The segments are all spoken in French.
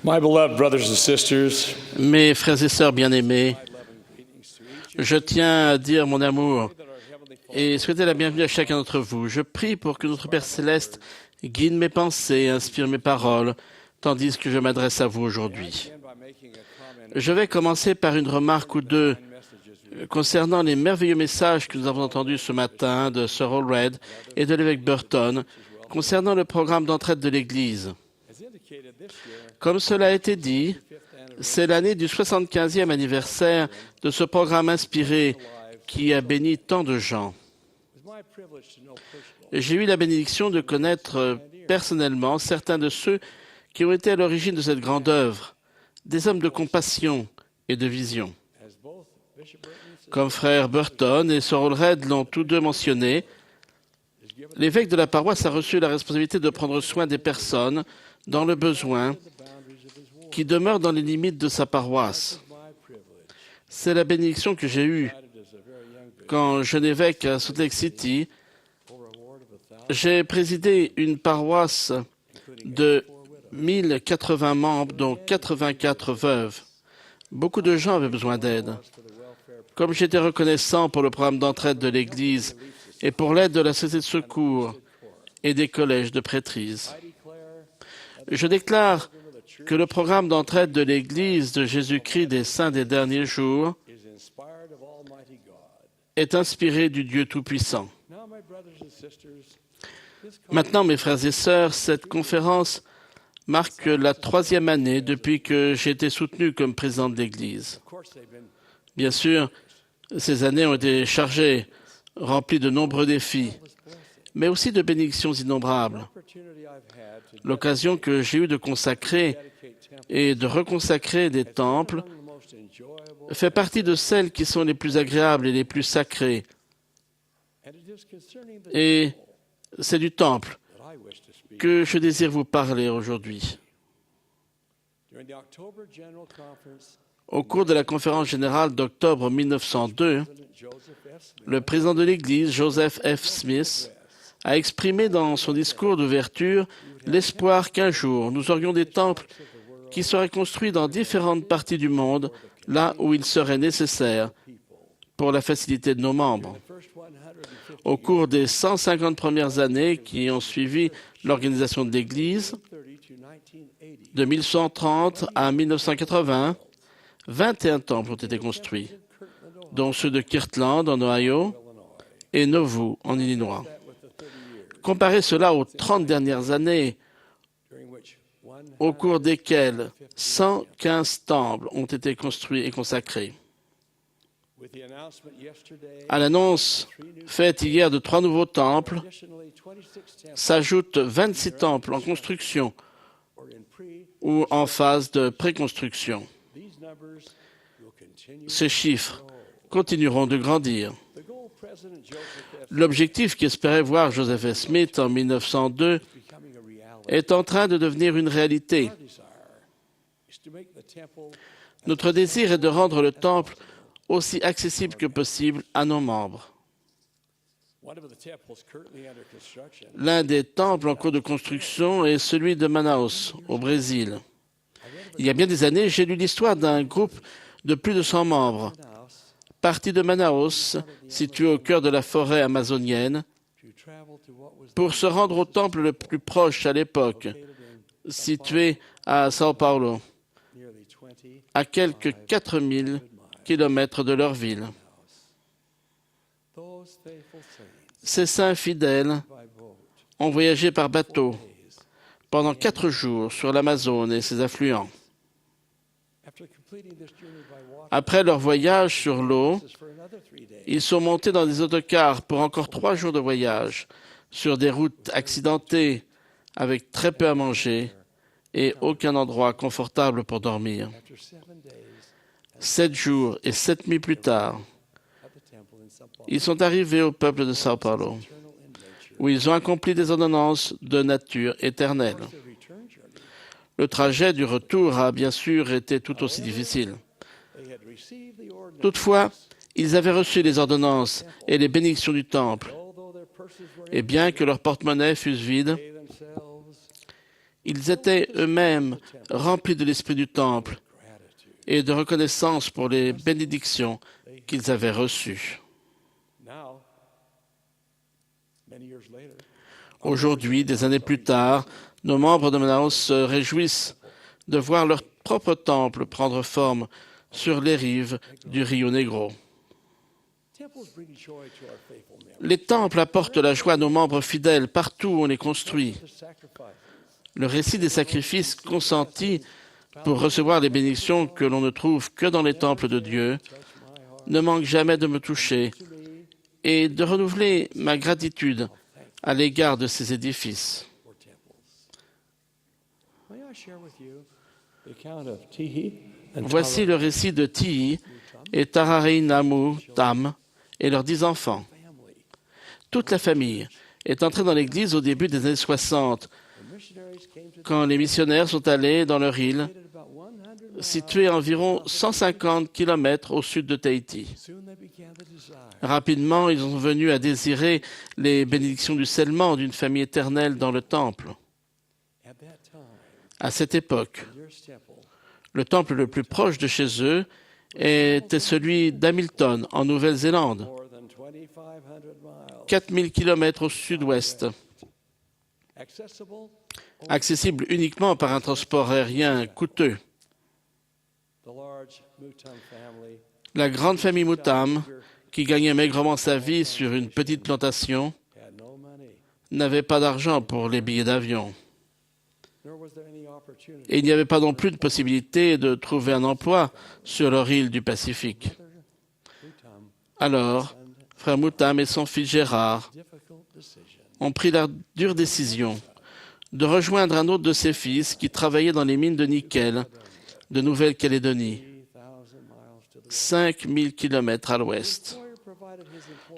My beloved brothers and sisters, Mes frères et sœurs bien-aimés, je tiens à dire mon amour et souhaiter la bienvenue à chacun d'entre vous. Je prie pour que notre Père Céleste guide mes pensées, inspire mes paroles, tandis que je m'adresse à vous aujourd'hui. Je vais commencer par une remarque ou deux concernant les merveilleux messages que nous avons entendus ce matin de Sir Allred et de l'évêque Burton concernant le programme d'entraide de l'Église. Comme cela a été dit, c'est l'année du 75e anniversaire de ce programme inspiré qui a béni tant de gens. J'ai eu la bénédiction de connaître personnellement certains de ceux qui ont été à l'origine de cette grande œuvre, des hommes de compassion et de vision. Comme frère Burton et Sir Allred l'ont tous deux mentionné, l'évêque de la paroisse a reçu la responsabilité de prendre soin des personnes dans le besoin qui demeurent dans les limites de sa paroisse. C'est la bénédiction que j'ai eue quand jeune évêque à Salt Lake City. J'ai présidé une paroisse de 1080 membres, dont 84 veuves. Beaucoup de gens avaient besoin d'aide. Comme j'étais reconnaissant pour le programme d'entraide de l'Église et pour l'aide de la Société de secours et des collèges de prêtrise, je déclare que le programme d'entraide de l'Église de Jésus-Christ des Saints des derniers jours est inspiré du Dieu Tout-Puissant. Maintenant, mes frères et sœurs, cette conférence marque la 3e année depuis que j'ai été soutenu comme président de l'Église. Bien sûr, ces années ont été chargées, remplies de nombreux défis, mais aussi de bénédictions innombrables. L'occasion que j'ai eue de consacrer et de reconsacrer des temples fait partie de celles qui sont les plus agréables et les plus sacrées. Et c'est du temple que je désire vous parler aujourd'hui. Au cours de la conférence générale d'octobre 1902, le président de l'Église, Joseph F. Smith, a exprimé dans son discours d'ouverture l'espoir qu'un jour nous aurions des temples qui seraient construits dans différentes parties du monde, là où il serait nécessaire pour la facilité de nos membres. Au cours des 150 premières années qui ont suivi l'organisation de l'Église, de 1130 à 1980, 21 temples ont été construits, dont ceux de Kirtland en Ohio et Nauvoo en Illinois. Comparez cela aux 30 dernières années, au cours desquelles 115 temples ont été construits et consacrés. À l'annonce faite hier de 3 nouveaux temples, s'ajoutent 26 temples en construction ou en phase de préconstruction. Ces chiffres continueront de grandir. L'objectif qu'espérait voir Joseph S. Smith en 1902 est en train de devenir une réalité. Notre désir est de rendre le temple aussi accessible que possible à nos membres. L'un des temples en cours de construction est celui de Manaus, au Brésil. Il y a bien des années, j'ai lu l'histoire d'un groupe de plus de 100 membres, parti de Manaus, situé au cœur de la forêt amazonienne, pour se rendre au temple le plus proche à l'époque, situé à São Paulo, à quelques 4000 kilomètres de leur ville. Ces saints fidèles ont voyagé par bateau pendant 4 jours sur l'Amazone et ses affluents. Après leur voyage sur l'eau, ils sont montés dans des autocars pour encore 3 jours de voyage, sur des routes accidentées, avec très peu à manger et aucun endroit confortable pour dormir. 7 jours et 7 nuits plus tard, ils sont arrivés au peuple de São Paulo, où ils ont accompli des ordonnances de nature éternelle. Le trajet du retour a bien sûr été tout aussi difficile. Toutefois, ils avaient reçu les ordonnances et les bénédictions du temple. Et bien que leurs porte-monnaies fussent vides, Ils étaient eux-mêmes remplis de l'esprit du temple et de reconnaissance pour les bénédictions qu'ils avaient reçues. Aujourd'hui, des années plus tard, nos membres de Manaus se réjouissent de voir leur propre temple prendre forme sur les rives du Rio Negro. Les temples apportent la joie à nos membres fidèles partout où on les construit. Le récit des sacrifices consentis pour recevoir les bénédictions que l'on ne trouve que dans les temples de Dieu ne manque jamais de me toucher et de renouveler ma gratitude à l'égard de ces édifices. Voici le récit de Tihi et Tararinamu Tam et leurs 10 enfants. Toute la famille est entrée dans l'église au début des années 60, quand les missionnaires sont allés dans leur île, située à environ 150 km au sud de Tahiti. Rapidement, ils sont venus à désirer les bénédictions du scellement d'une famille éternelle dans le temple. À cette époque, le temple le plus proche de chez eux était celui d'Hamilton, en Nouvelle-Zélande, 4000 km au sud-ouest, accessible uniquement par un transport aérien coûteux. La grande famille Mutam, qui gagnait maigrement sa vie sur une petite plantation, n'avait pas d'argent pour les billets d'avion. Et il n'y avait pas non plus de possibilité de trouver un emploi sur leur île du Pacifique. Alors, frère Mutam et son fils Gérard ont pris la dure décision de rejoindre un autre de ses fils qui travaillait dans les mines de nickel de Nouvelle-Calédonie, 5000 km à l'ouest.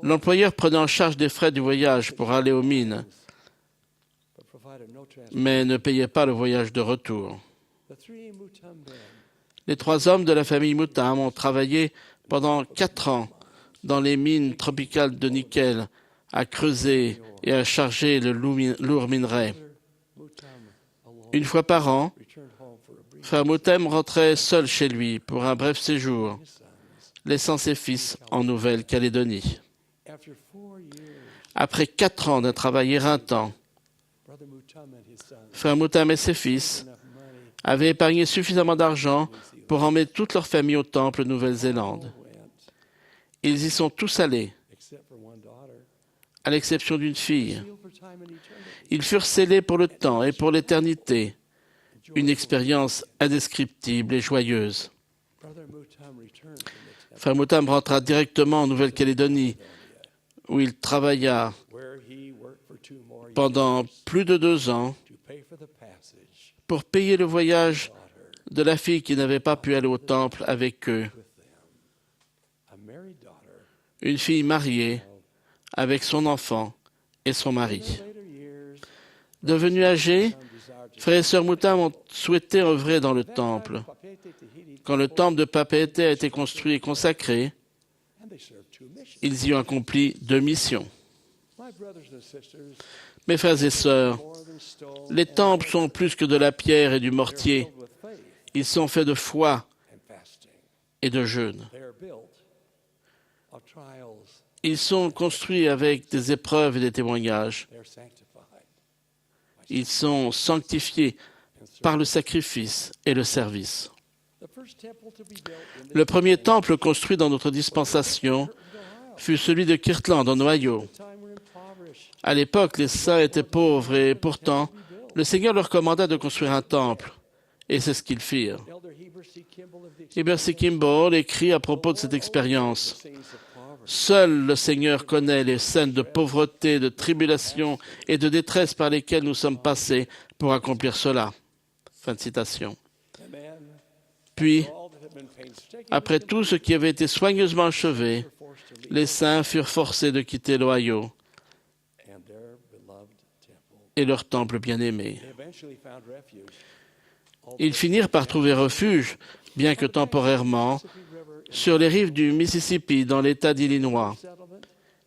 L'employeur prenait en charge des frais du voyage pour aller aux mines, mais ne payait pas le voyage de retour. Les 3 hommes de la famille Mutam ont travaillé pendant 4 ans dans les mines tropicales de nickel, à creuser et à charger le lourd minerai. Une fois par an, frère Mutam rentrait seul chez lui pour un bref séjour, laissant ses fils en Nouvelle-Calédonie. Après 4 ans d'un travail éreintant, frère Mutam et ses fils avaient épargné suffisamment d'argent pour emmener toute leur famille au temple de Nouvelle-Zélande. Ils y sont tous allés, à l'exception d'une fille. Ils furent scellés pour le temps et pour l'éternité, une expérience indescriptible et joyeuse. Frère Mutam rentra directement en Nouvelle-Calédonie, où il travailla pendant plus de 2 ans pour payer le voyage de la fille qui n'avait pas pu aller au temple avec eux. Une fille mariée avec son enfant et son mari. Devenus âgés, frère et sœur Mutam ont souhaité œuvrer dans le temple. Quand le temple de Papeete a été construit et consacré, ils y ont accompli 2 missions. Mes frères et sœurs, les temples sont plus que de la pierre et du mortier. Ils sont faits de foi et de jeûne. Ils sont construits avec des épreuves et des témoignages. Ils sont sanctifiés par le sacrifice et le service. Le premier temple construit dans notre dispensation fut celui de Kirtland, en Ohio. À l'époque, les saints étaient pauvres et pourtant, le Seigneur leur commanda de construire un temple. Et c'est ce qu'ils firent. Heber C. Kimball écrit à propos de cette expérience. Seul le Seigneur connaît les scènes de pauvreté, de tribulation et de détresse par lesquelles nous sommes passés pour accomplir cela. Fin de citation. Puis, après tout ce qui avait été soigneusement achevé, les saints furent forcés de quitter l'Ohio et leur temple bien-aimé. Ils finirent par trouver refuge, bien que temporairement, sur les rives du Mississippi, dans l'État d'Illinois.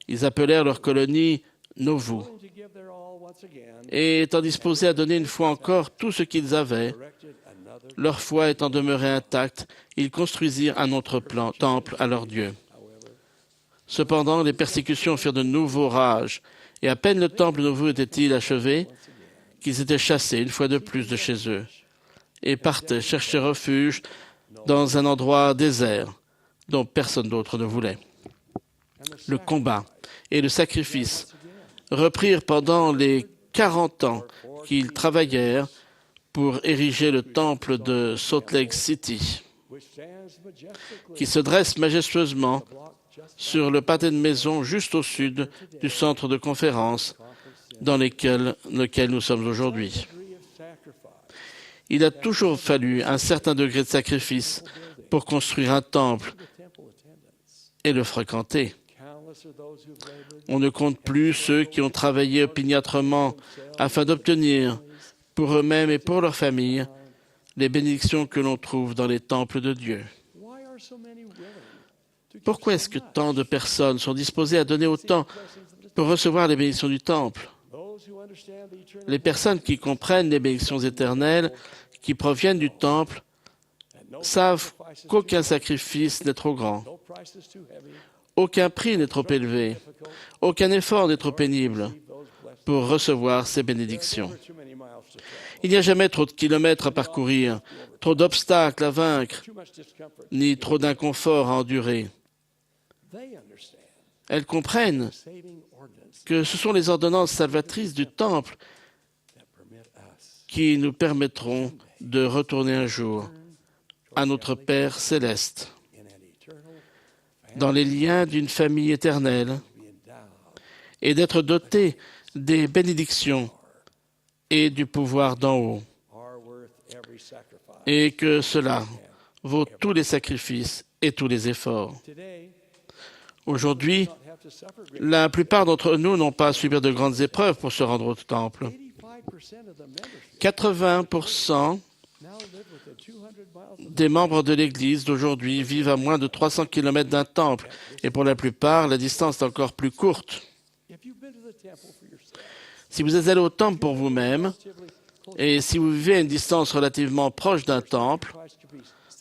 Ils appelèrent leur colonie Nauvoo. et étant disposés à donner une fois encore tout ce qu'ils avaient, leur foi étant demeurée intacte, ils construisirent un autre temple à leur Dieu. Cependant, les persécutions firent de nouveaux rages, et à peine le temple nouveau était-il achevé, qu'ils étaient chassés une fois de plus de chez eux, et partaient chercher refuge dans un endroit désert dont personne d'autre ne voulait. Le combat et le sacrifice reprirent pendant les 40 ans qu'ils travaillèrent pour ériger le temple de Salt Lake City, qui se dresse majestueusement sur le pâté de maison juste au sud du centre de conférence dans lequel nous sommes aujourd'hui. Il a toujours fallu un certain degré de sacrifice pour construire un temple et le fréquenter. On ne compte plus ceux qui ont travaillé opiniâtrement afin d'obtenir pour eux-mêmes et pour leurs familles les bénédictions que l'on trouve dans les temples de Dieu. Pourquoi est-ce que tant de personnes sont disposées à donner autant pour recevoir les bénédictions du temple? Les personnes qui comprennent les bénédictions éternelles qui proviennent du temple savent qu'aucun sacrifice n'est trop grand, aucun prix n'est trop élevé, aucun effort n'est trop pénible pour recevoir ces bénédictions. Il n'y a jamais trop de kilomètres à parcourir, trop d'obstacles à vaincre, ni trop d'inconfort à endurer. Elles comprennent que ce sont les ordonnances salvatrices du temple qui nous permettront de retourner un jour à notre Père céleste, dans les liens d'une famille éternelle, et d'être dotés des bénédictions et du pouvoir d'en haut, et que cela vaut tous les sacrifices et tous les efforts. Aujourd'hui, la plupart d'entre nous n'ont pas à subir de grandes épreuves pour se rendre au temple. 80% des membres de l'Église d'aujourd'hui vivent à moins de 300 km d'un temple, et pour la plupart, la distance est encore plus courte. Si vous êtes allé au temple pour vous-même, et si vous vivez à une distance relativement proche d'un temple,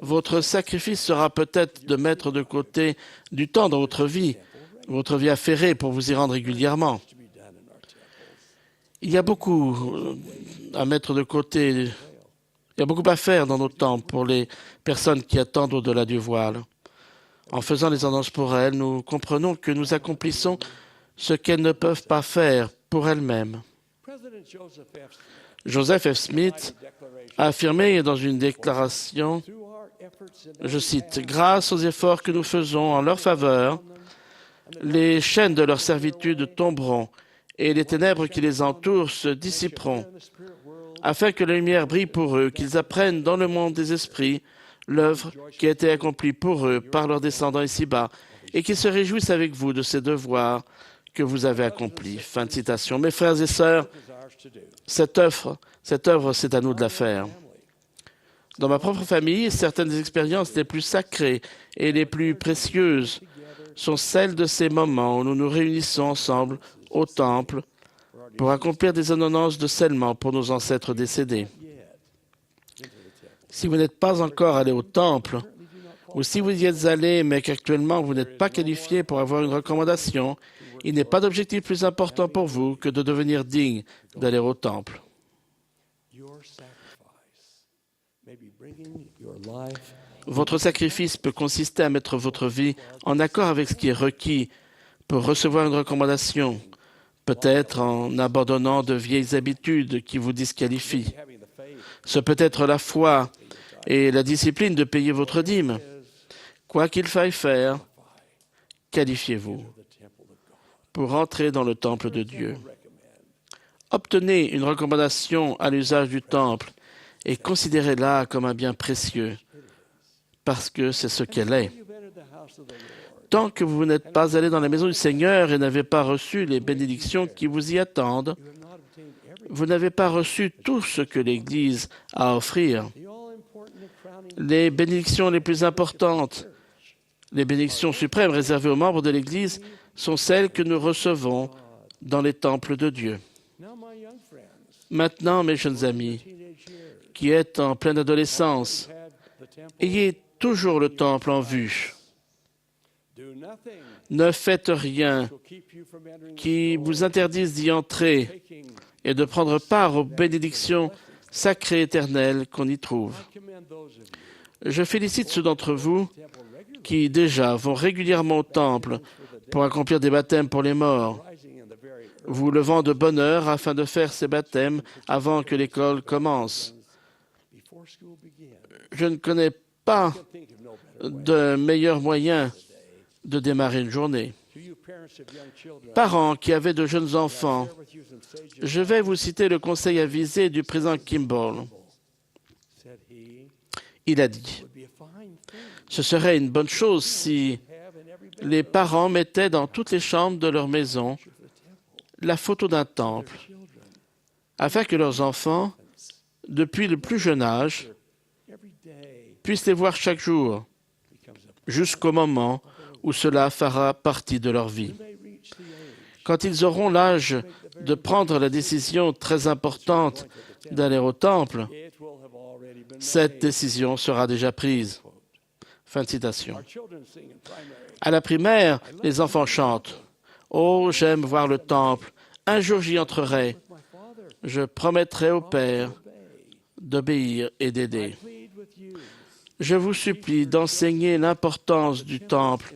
votre sacrifice sera peut-être de mettre de côté du temps dans votre vie affairée pour vous y rendre régulièrement. Il y a beaucoup à mettre de côté, il y a beaucoup à faire dans nos temples pour les personnes qui attendent au-delà du voile. En faisant les annonces pour elles, nous comprenons que nous accomplissons ce qu'elles ne peuvent pas faire pour elles-mêmes. Joseph F. Smith a affirmé dans une déclaration, je cite, « Grâce aux efforts que nous faisons en leur faveur, les chaînes de leur servitude tomberont et les ténèbres qui les entourent se dissiperont, afin que la lumière brille pour eux, qu'ils apprennent dans le monde des esprits l'œuvre qui a été accomplie pour eux par leurs descendants ici-bas, et qu'ils se réjouissent avec vous de ces devoirs que vous avez accomplis. » Fin de citation. Mes frères et sœurs, cette œuvre, c'est à nous de la faire. Dans ma propre famille, certaines des expériences les plus sacrées et les plus précieuses sont celles de ces moments où nous nous réunissons ensemble au temple pour accomplir des ordonnances de scellement pour nos ancêtres décédés. Si vous n'êtes pas encore allé au temple, ou si vous y êtes allé mais qu'actuellement vous n'êtes pas qualifié pour avoir une recommandation, il n'est pas d'objectif plus important pour vous que de devenir digne d'aller au temple. Votre sacrifice peut consister à mettre votre vie en accord avec ce qui est requis pour recevoir une recommandation, peut-être en abandonnant de vieilles habitudes qui vous disqualifient. Ce peut être la foi et la discipline de payer votre dîme. Quoi qu'il faille faire, qualifiez-vous pour entrer dans le temple de Dieu. Obtenez une recommandation à l'usage du temple et considérez-la comme un bien précieux, parce que c'est ce qu'elle est. Tant que vous n'êtes pas allé dans la maison du Seigneur et n'avez pas reçu les bénédictions qui vous y attendent, vous n'avez pas reçu tout ce que l'Église a à offrir. Les bénédictions les plus importantes, les bénédictions suprêmes réservées aux membres de l'Église, sont celles que nous recevons dans les temples de Dieu. Maintenant, mes jeunes amis, qui êtes en pleine adolescence, ayez toujours le temple en vue. Ne faites rien qui vous interdise d'y entrer et de prendre part aux bénédictions sacrées éternelles qu'on y trouve. Je félicite ceux d'entre vous qui déjà vont régulièrement au temple pour accomplir des baptêmes pour les morts, vous levant de bonne heure afin de faire ces baptêmes avant que l'école commence. Je ne connais pas de meilleur moyen de démarrer une journée. Parents qui avaient de jeunes enfants, je vais vous citer le conseil avisé du président Kimball. Il a dit, « Ce serait une bonne chose si les parents mettaient dans toutes les chambres de leur maison la photo d'un temple, afin que leurs enfants, depuis le plus jeune âge, puissent les voir chaque jour, jusqu'au moment où cela fera partie de leur vie. Quand ils auront l'âge de prendre la décision très importante d'aller au temple, cette décision sera déjà prise. » Fin de citation. À la primaire, les enfants chantent « Oh, j'aime voir le temple. Un jour j'y entrerai. Je promettrai au Père d'obéir et d'aider. » Je vous supplie d'enseigner l'importance du temple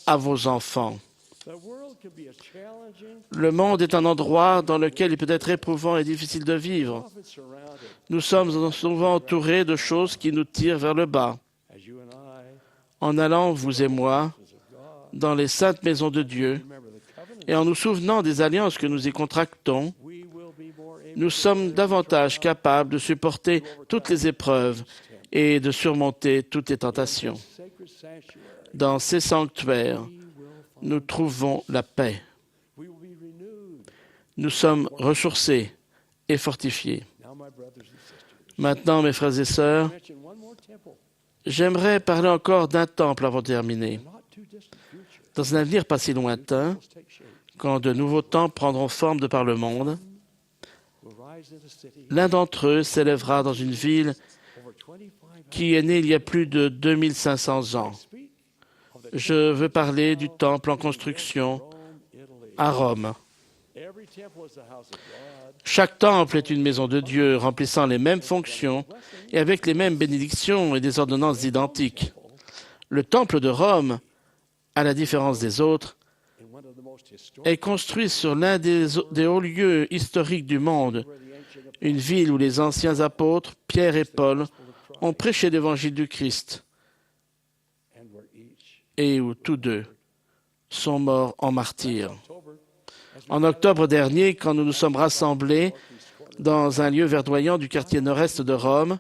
à vos enfants. Le monde est un endroit dans lequel il peut être éprouvant et difficile de vivre. Nous sommes souvent entourés de choses qui nous tirent vers le bas. En allant, vous et moi, dans les saintes maisons de Dieu, et en nous souvenant des alliances que nous y contractons, nous sommes davantage capables de supporter toutes les épreuves et de surmonter toutes les tentations. Dans ces sanctuaires, nous trouvons la paix. Nous sommes ressourcés et fortifiés. Maintenant, mes frères et sœurs, j'aimerais parler encore d'un temple avant de terminer. Dans un avenir pas si lointain, quand de nouveaux temples prendront forme de par le monde, l'un d'entre eux s'élèvera dans une ville qui est née il y a plus de 2500 ans. Je veux parler du temple en construction à Rome. Chaque temple est une maison de Dieu remplissant les mêmes fonctions et avec les mêmes bénédictions et des ordonnances identiques. Le temple de Rome, à la différence des autres, est construit sur l'un des hauts lieux historiques du monde, une ville où les anciens apôtres, Pierre et Paul, ont prêché l'évangile du Christ et où tous deux sont morts en martyrs. En octobre dernier, quand nous nous sommes rassemblés dans un lieu verdoyant du quartier nord-est de Rome,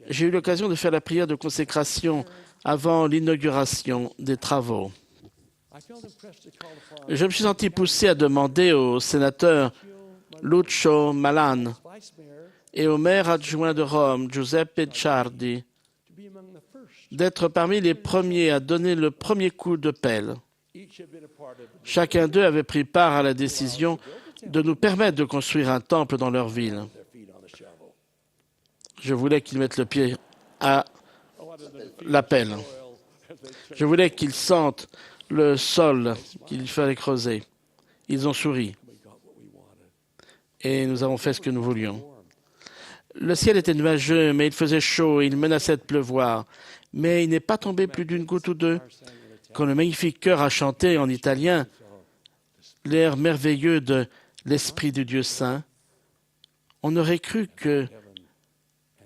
j'ai eu l'occasion de faire la prière de consécration avant l'inauguration des travaux. Je me suis senti poussé à demander au sénateur Lucio Malan et au maire adjoint de Rome, Giuseppe Ciardi, d'être parmi les premiers à donner le premier coup de pelle. Chacun d'eux avait pris part à la décision de nous permettre de construire un temple dans leur ville. Je voulais qu'ils mettent le pied à la pelle. Je voulais qu'ils sentent le sol qu'il fallait creuser. Ils ont souri. Et nous avons fait ce que nous voulions. Le ciel était nuageux, mais il faisait chaud et il menaçait de pleuvoir. Mais il n'est pas tombé plus d'une goutte ou deux. Quand le magnifique chœur a chanté en italien l'air merveilleux de l'Esprit du Dieu Saint, on aurait cru que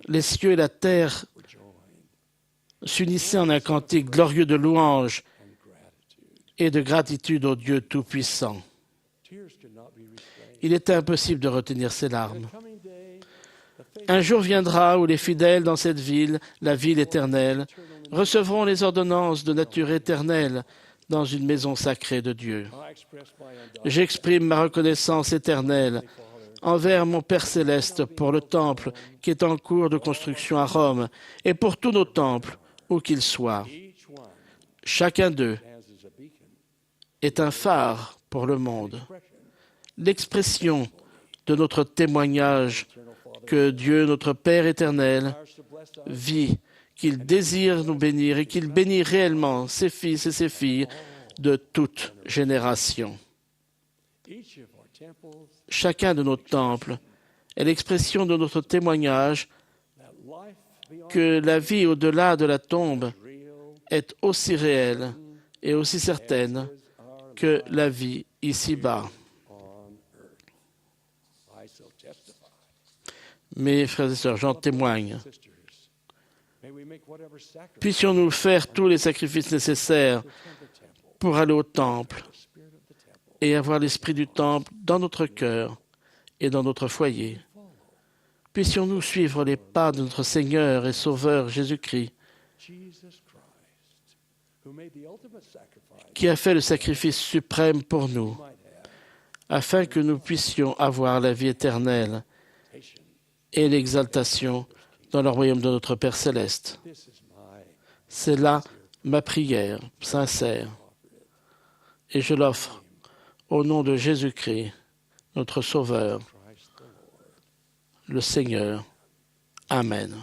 les cieux et la terre s'unissaient en un cantique glorieux de louange et de gratitude au Dieu Tout-Puissant. Il était impossible de retenir ses larmes. Un jour viendra où les fidèles dans cette ville, la ville éternelle, recevront les ordonnances de nature éternelle dans une maison sacrée de Dieu. J'exprime ma reconnaissance éternelle envers mon Père céleste pour le temple qui est en cours de construction à Rome et pour tous nos temples, où qu'ils soient. Chacun d'eux est un phare pour le monde, l'expression de notre témoignage que Dieu, notre Père éternel, vit, qu'il désire nous bénir et qu'il bénit réellement ses fils et ses filles de toute génération. Chacun de nos temples est l'expression de notre témoignage que la vie au-delà de la tombe est aussi réelle et aussi certaine que la vie ici-bas. Mes frères et sœurs, j'en témoigne. Puissions-nous faire tous les sacrifices nécessaires pour aller au temple et avoir l'esprit du temple dans notre cœur et dans notre foyer. Puissions-nous suivre les pas de notre Seigneur et Sauveur Jésus-Christ, qui a fait le sacrifice suprême pour nous, afin que nous puissions avoir la vie éternelle et l'exaltation dans le royaume de notre Père céleste. C'est là ma prière sincère, et je l'offre au nom de Jésus-Christ, notre Sauveur, le Seigneur. Amen.